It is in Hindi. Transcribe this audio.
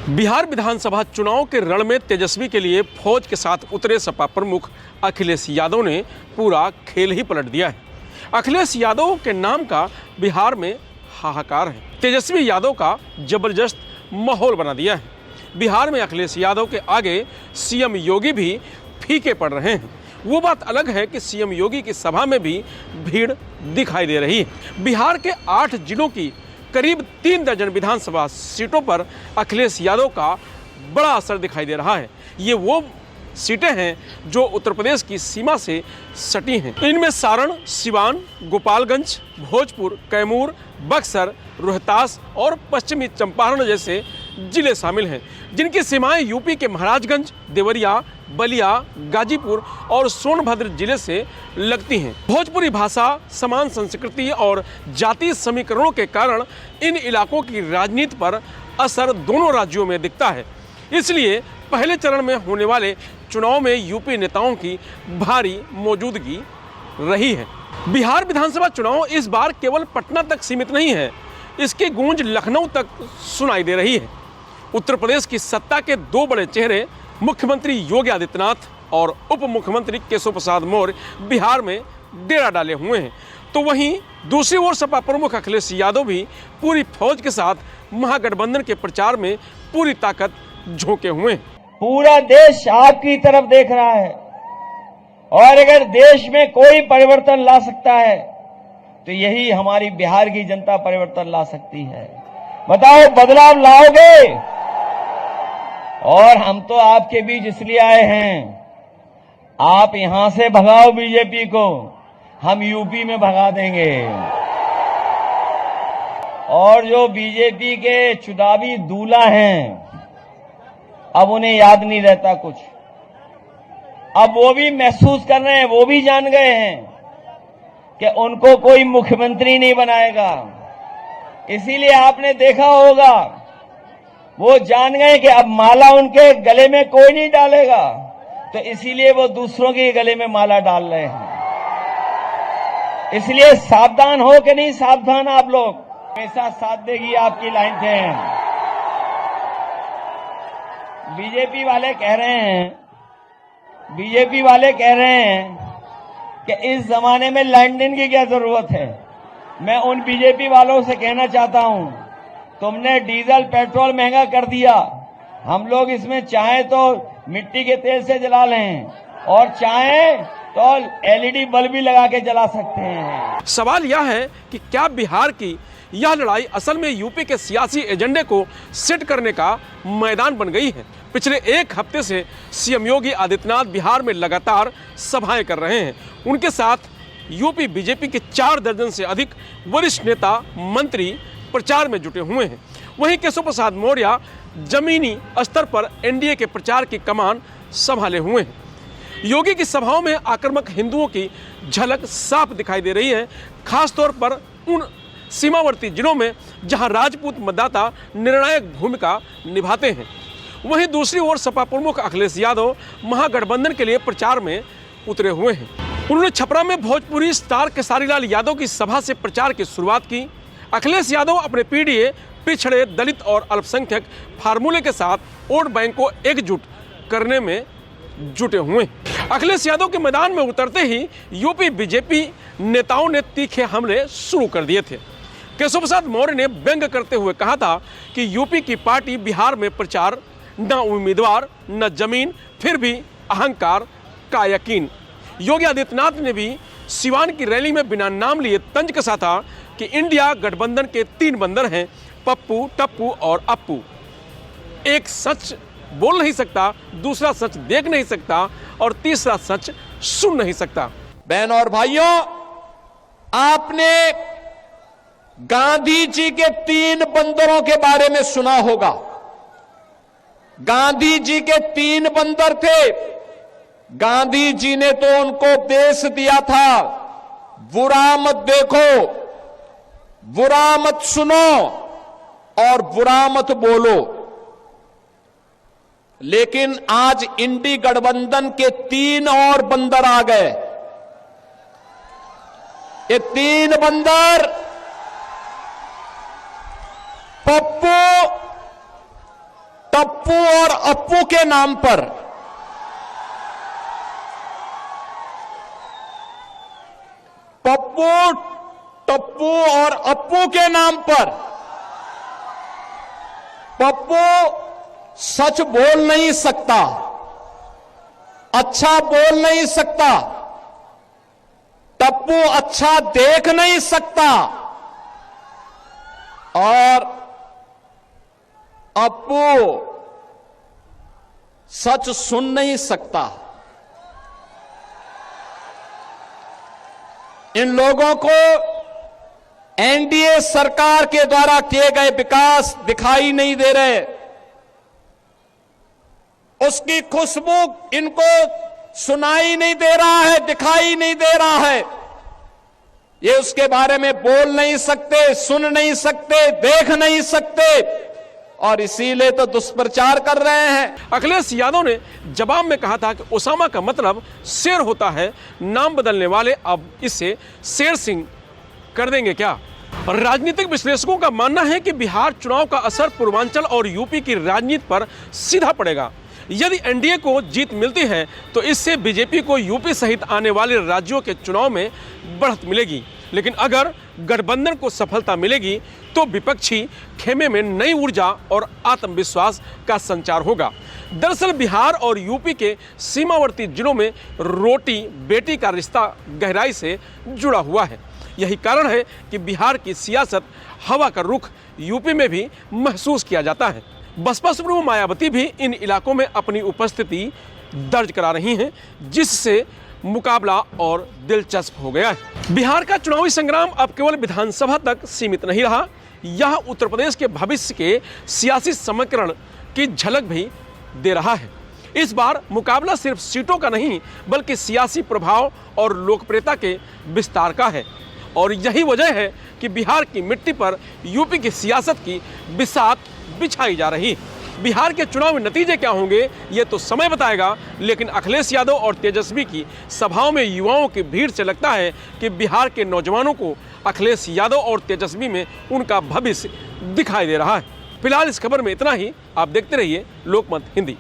बिहार विधानसभा चुनाव के रण में तेजस्वी के लिए फौज के साथ उतरे सपा प्रमुख अखिलेश यादव ने पूरा खेल ही पलट दिया है। अखिलेश यादव के नाम का बिहार में हाहाकार है। तेजस्वी यादव का जबरदस्त माहौल बना दिया है। बिहार में अखिलेश यादव के आगे सीएम योगी भी फीके पड़ रहे हैं। वो बात अलग है कि सीएम योगी की सभा में भी भीड़ दिखाई दे रही है। बिहार के 8 जिलों की करीब 3 दर्जन विधानसभा सीटों पर अखिलेश यादव का बड़ा असर दिखाई दे रहा है। ये वो सीटें हैं जो उत्तर प्रदेश की सीमा से सटी हैं। इनमें सारण, सिवान, गोपालगंज, भोजपुर, कैमूर, बक्सर, रोहतास और पश्चिमी चंपारण जैसे जिले शामिल हैं, जिनकी सीमाएं यूपी के महाराजगंज, देवरिया, बलिया, गाजीपुर और सोनभद्र जिले से लगती हैं। भोजपुरी भाषा, समान संस्कृति और जातीय समीकरणों के कारण इन इलाकों की राजनीति पर असर दोनों राज्यों में दिखता है। इसलिए पहले चरण में होने वाले चुनाव में यूपी नेताओं की भारी मौजूदगी रही है। बिहार विधानसभा चुनाव इस बार केवल पटना तक सीमित नहीं है, इसकी गूंज लखनऊ तक सुनाई दे रही है। उत्तर प्रदेश की सत्ता के 2 बड़े चेहरे मुख्यमंत्री योगी आदित्यनाथ और उप मुख्यमंत्री केशव प्रसाद मौर्य बिहार में डेरा डाले हुए हैं, तो वहीं दूसरी ओर सपा प्रमुख अखिलेश यादव भी पूरी फौज के साथ महागठबंधन के प्रचार में पूरी ताकत झोंके हुए हैं। पूरा देश आपकी तरफ देख रहा है और अगर देश में कोई परिवर्तन ला सकता है तो यही हमारी बिहार की जनता परिवर्तन ला सकती है। बताओ, बदलाव लाओगे? और हम तो आपके बीच इसलिए आए हैं, आप यहां से भगाओ बीजेपी को, हम यूपी में भगा देंगे। और जो बीजेपी के चुनावी दूल्हा हैं, अब उन्हें याद नहीं रहता कुछ। अब वो भी महसूस कर रहे हैं, वो भी जान गए हैं कि उनको कोई मुख्यमंत्री नहीं बनाएगा। इसीलिए आपने देखा होगा, वो जान गए कि अब माला उनके गले में कोई नहीं डालेगा, तो इसीलिए वो दूसरों के गले में माला डाल रहे हैं। इसलिए सावधान हो कि नहीं सावधान आप लोग? हमेशा साथ देगी आपकी लाइन थे। बीजेपी वाले कह रहे हैं कि इस जमाने में लैंडइन की क्या जरूरत है। मैं उन बीजेपी वालों से कहना चाहता हूं, तुमने डीजल पेट्रोल महंगा कर दिया, हम लोग इसमें चाहे तो मिट्टी के तेल से जला लें और चाहे तो एलईडी बल्ब भी लगा के जला सकते हैं। सवाल यह है कि क्या बिहार की यह लड़ाई असल में यूपी के सियासी एजेंडे को सेट करने का मैदान बन गई है। पिछले 1 हफ्ते से सीएम योगी आदित्यनाथ बिहार में लगातार सभाएं कर रहे हैं। उनके साथ यूपी बीजेपी के 4 दर्जन से अधिक वरिष्ठ नेता, मंत्री प्रचार में जुटे हुए हैं। वहीं केशव प्रसाद मौर्य जमीनी स्तर पर एनडीए के प्रचार की कमान संभाले हुए हैं। योगी की सभाओं में आक्रामक हिंदुओं की झलक साफ दिखाई दे रही है, खासतौर पर उन सीमावर्ती जिलों में जहां राजपूत मतदाता निर्णायक भूमिका निभाते हैं। वहीं दूसरी ओर सपा प्रमुख अखिलेश यादव महागठबंधन के लिए प्रचार में उतरे हुए हैं। उन्होंने छपरा में भोजपुरी स्टार केसारीलाल यादव की सभा से प्रचार की शुरुआत की। अखिलेश यादव अपने पीडीए, पिछड़े, दलित और अल्पसंख्यक फार्मूले के साथ वोट बैंक को एकजुट करने में जुटे हुए हैं। अखिलेश यादव के मैदान में उतरते ही यूपी बीजेपी नेताओं ने तीखे हमले शुरू कर दिए थे। केशव प्रसाद मौर्य ने व्यंग करते हुए कहा था कि यूपी की पार्टी बिहार में प्रचार, न उम्मीदवार, न जमीन, फिर भी अहंकार का यकीन। योगी आदित्यनाथ ने भी सिवान की रैली में बिना नाम लिए तंज कसा था कि इंडिया गठबंधन के 3 बंदर हैं, पप्पू, टप्पू और अप्पू। एक सच बोल नहीं सकता, दूसरा सच देख नहीं सकता और तीसरा सच सुन नहीं सकता। बहन और भाइयों, आपने गांधी जी के 3 बंदरों के बारे में सुना होगा। गांधी जी के 3 बंदर थे। गांधी जी ने तो उनको उपदेश दिया था, बुरा मत देखो, बुरा मत सुनो और बुरा मत बोलो। लेकिन आज इंडी गठबंधन के 3 और बंदर आ गए। ये 3 बंदर पप्पू, टप्पू और अप्पू के नाम पर पप्पू, टप्पू और अप्पू के नाम पर पप्पू सच बोल नहीं सकता, अच्छा बोल नहीं सकता, टप्पू अच्छा देख नहीं सकता और अप्पू सच सुन नहीं सकता। इन लोगों को एनडीए सरकार के द्वारा किए गए विकास दिखाई नहीं दे रहे, उसकी खुशबू इनको सुनाई नहीं दे रहा है, दिखाई नहीं दे रहा है। ये उसके बारे में बोल नहीं सकते, सुन नहीं सकते, देख नहीं सकते और इसीलिए तो दुष्प्रचार कर रहे हैं। अखिलेश यादव ने जवाब में कहा था कि ओसामा का मतलब शेर होता है, नाम बदलने वाले अब इसे शेर सिंह कर देंगे क्या? राजनीतिक विश्लेषकों का मानना है कि बिहार चुनाव का असर पूर्वांचल और यूपी की राजनीति पर सीधा पड़ेगा। यदि एनडीए को जीत मिलती है तो इससे बीजेपी को यूपी सहित आने वाले राज्यों के चुनाव में बढ़त मिलेगी, लेकिन अगर गठबंधन को सफलता मिलेगी तो विपक्षी खेमे में नई ऊर्जा और आत्मविश्वास का संचार होगा। दरअसल बिहार और यूपी के सीमावर्ती जिलों में रोटी बेटी का रिश्ता गहराई से जुड़ा हुआ है। यही कारण है कि बिहार की सियासत हवा का रुख यूपी में भी महसूस किया जाता है। बसपा सुप्रीमो मायावती भी इन इलाकों में अपनी उपस्थिति दर्ज करा रही हैं, जिससे मुकाबला और दिलचस्प हो गया है। बिहार का चुनावी संग्राम अब केवल विधानसभा तक सीमित नहीं रहा, यह उत्तर प्रदेश के भविष्य के सियासी समीकरण की झलक भी दे रहा है। इस बार मुकाबला सिर्फ सीटों का नहीं बल्कि सियासी प्रभाव और लोकप्रियता के विस्तार का है और यही वजह है कि बिहार की मिट्टी पर यूपी की सियासत की बिसात बिछाई जा रही है। बिहार के चुनावी नतीजे क्या होंगे ये तो समय बताएगा, लेकिन अखिलेश यादव और तेजस्वी की सभाओं में युवाओं की भीड़ से लगता है कि बिहार के नौजवानों को अखिलेश यादव और तेजस्वी में उनका भविष्य दिखाई दे रहा है। फिलहाल इस खबर में इतना ही। आप देखते रहिए लोकमत हिंदी।